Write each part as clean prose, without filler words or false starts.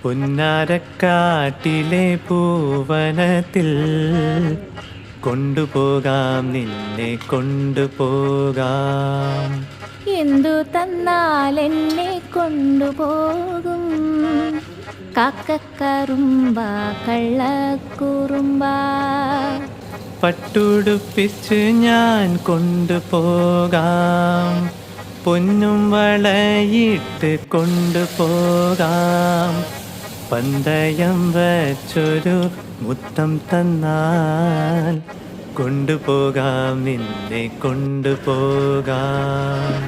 പുന്നാരക്കാട്ടിലെ പൂവനത്തിൽ കൊണ്ടുപോകാം, നിന്നെ കൊണ്ടുപോകാം. എന്തു തന്നാൽ എന്നെ കൊണ്ടുപോകും? കാക്കക്കറുമ്പ കള്ളക്കുറുമ്പ. പട്ടുടുപ്പിച്ച് ഞാൻ കൊണ്ടുപോകാം, പൊന്നും വളയിട്ട് കൊണ്ടുപോകാം. പന്തയം വച്ചൊരു മുത്തം തന്നാൽ കൊണ്ടുപോകാം, നിന്നെ കൊണ്ടുപോകാം.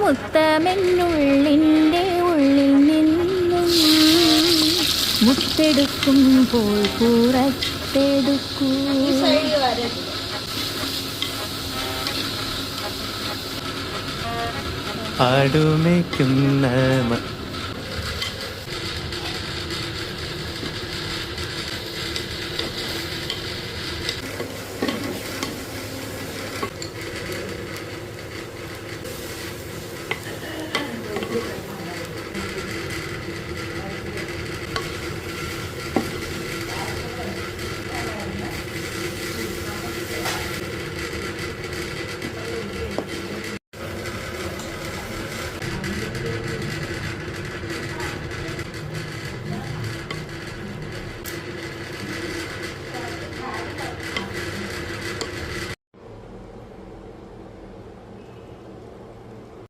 മുത്തമെന്നുള്ളിൻ്റെ ഉള്ളിൽ നിന്നും മുത്തെടുക്കുമ്പോൾ പുറത്തെടുക്കൂ. ആടുമയ്ക്കുന്ന